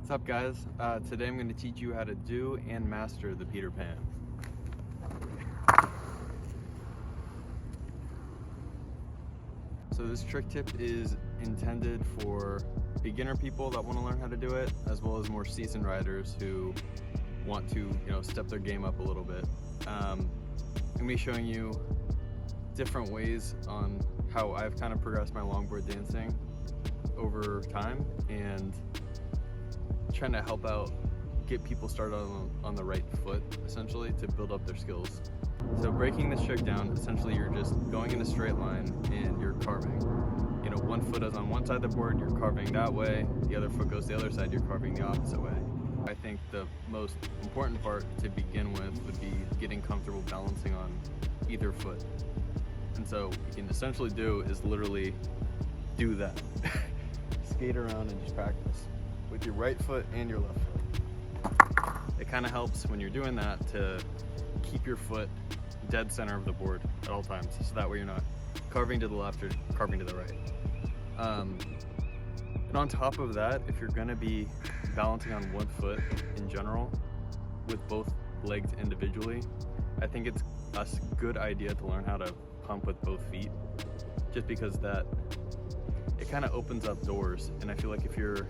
What's up, guys? Today I'm going to teach you how to do and master the Peter Pan. So this trick tip is intended for beginner people that want to learn how to do it, as well as more seasoned riders who want to, step their game up a little bit. I'm going to be showing you different ways on how I've kind of progressed my longboard dancing over time, and trying to help out get people started on the right foot, essentially, to build up their skills. So breaking this trick down, essentially you're just going in a straight line and you're carving. One foot is on one side of the board, you're carving that way, the other foot goes the other side, you're carving the opposite way. I think the most important part to begin with would be getting comfortable balancing on either foot. And so what you can essentially do is literally do that. Skate around and just practice with your right foot and your left foot. It kind of helps when you're doing that to keep your foot dead center of the board at all times, so that way you're not carving to the left or carving to the right. And on top of that, if you're going to be balancing on one foot in general with both legs individually, I think it's a good idea to learn how to pump with both feet, just because that it kind of opens up doors. And I feel like if you're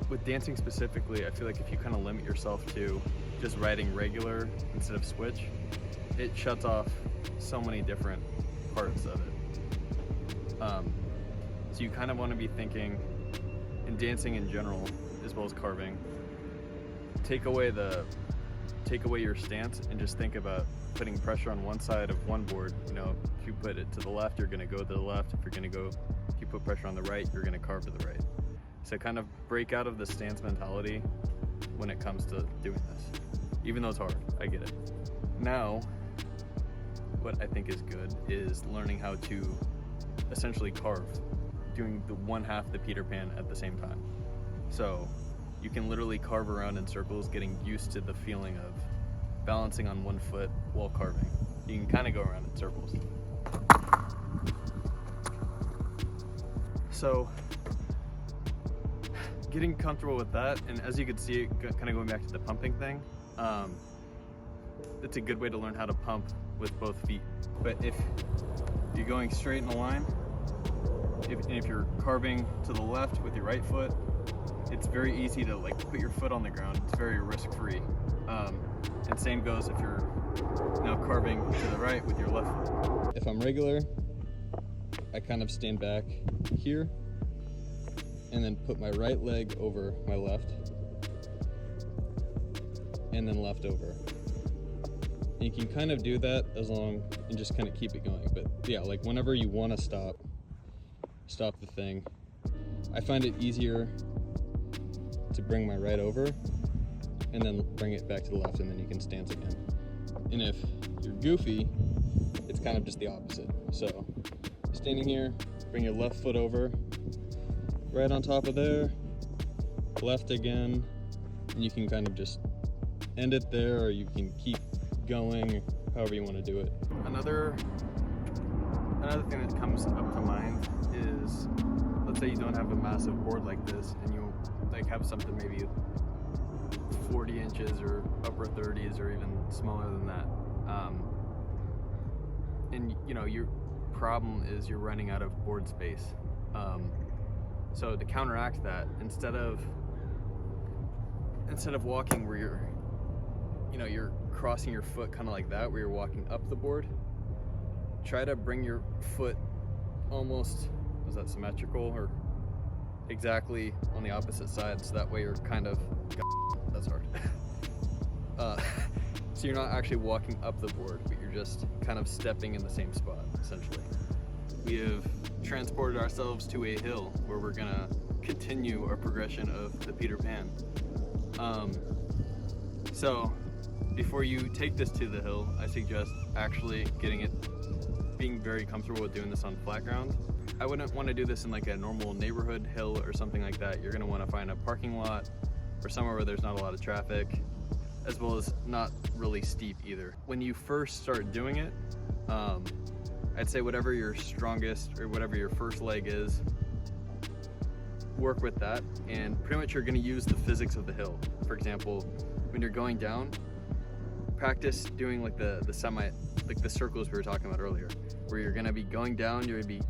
with dancing specifically, I feel like if you kind of limit yourself to just riding regular instead of switch, it shuts off so many different parts of it. So you kind of want to be thinking in dancing in general, as well as carving, take away your stance and just think about putting pressure on one side of one board. If you put it to the left, you're going to go to the left. If you put pressure on the right, you're going to carve to the right. So kind of break out of the stance mentality when it comes to doing this. Even though it's hard, I get it. Now, what I think is good is learning how to essentially carve, doing the one half the Peter Pan at the same time. So you can literally carve around in circles, getting used to the feeling of balancing on one foot while carving. You can kind of go around in circles. So getting comfortable with that, and as you can see, kind of going back to the pumping thing, it's a good way to learn how to pump with both feet. But if you're going straight in a line, if you're carving to the left with your right foot, it's very easy to put your foot on the ground. It's very risk-free. And same goes if you're carving to the right with your left foot. If I'm regular, I kind of stand back here and then put my right leg over my left and then left over. And you can kind of do that and just kind of keep it going. But yeah, whenever you want to stop the thing, I find it easier to bring my right over and then bring it back to the left, and then you can stance again. And if you're goofy, it's kind of just the opposite. So standing here, bring your left foot over, right on top of there, left again, and you can kind of just end it there, or you can keep going however you want to do it. Another thing that comes up to mind is, let's say you don't have a massive board like this, and you have something maybe 40 inches or upper 30s or even smaller than that, and your problem is you're running out of board space. So to counteract that, instead of walking where you're crossing your foot kind of like that, where you're walking up the board, try to bring your foot almost, is that symmetrical, or exactly on the opposite side, so that way you're kind of, that's hard. So you're not actually walking up the board, but you're just kind of stepping in the same spot, essentially. We have transported ourselves to a hill where we're gonna continue our progression of the Peter Pan. So before you take this to the hill, I suggest actually being very comfortable with doing this on flat ground. I wouldn't want to do this in a normal neighborhood hill or something like that. You're going to want to find a parking lot or somewhere where there's not a lot of traffic, as well as not really steep either. When you first start doing it, I'd say whatever your strongest or whatever your first leg is, work with that, and pretty much you're going to use the physics of the hill. For example, when you're going down, practice doing like the circles we were talking about earlier, where you're going to be going down, you're going to be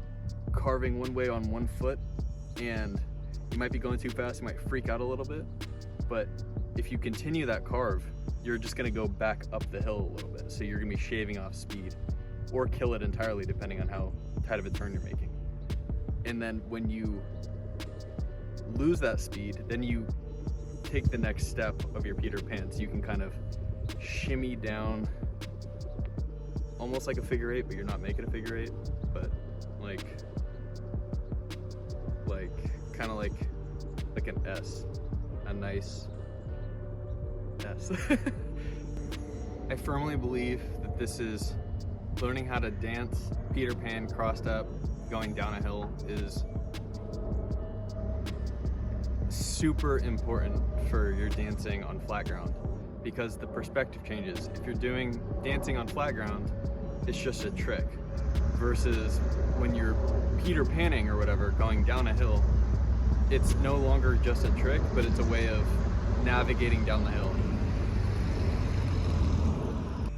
carving one way on one foot, and you might be going too fast, you might freak out a little bit, but if you continue that carve, you're just going to go back up the hill a little bit, so you're going to be shaving off speed, or kill it entirely depending on how tight of a turn you're making. And then when you lose that speed, then you take the next step of your Peter Pan, so you can kind of shimmy down almost like a figure eight, but you're not making a figure eight, but like kind of like an S, a nice S. I firmly believe that this is learning how to dance Peter Pan crossed up going down a hill is super important for your dancing on flat ground, because the perspective changes. If you're dancing on flat ground, it's just a trick, versus when you're Peter Panning or whatever going down a hill, it's no longer just a trick, but it's a way of navigating down the hill.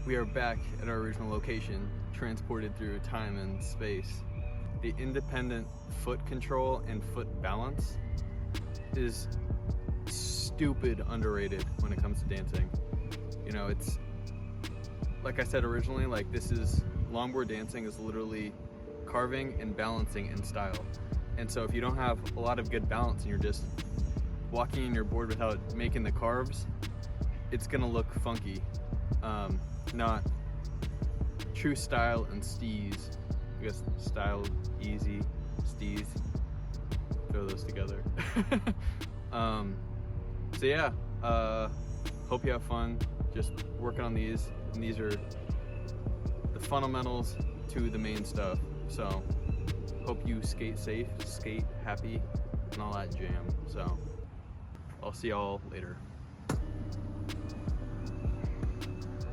We are back at our original location, transported through time and space. The independent foot control and foot balance is stupid underrated when it comes to dancing. You know, it's like I said originally, like this is longboard dancing is literally carving and balancing in style. And so if you don't have a lot of good balance and you're just walking in your board without making the carves, it's gonna look funky. Not true style and steez. I guess style, easy, steez. Throw those together. So yeah, hope you have fun just working on these, and these are the fundamentals to the main stuff. So hope you skate safe, skate happy, and all that jam. So I'll see y'all later.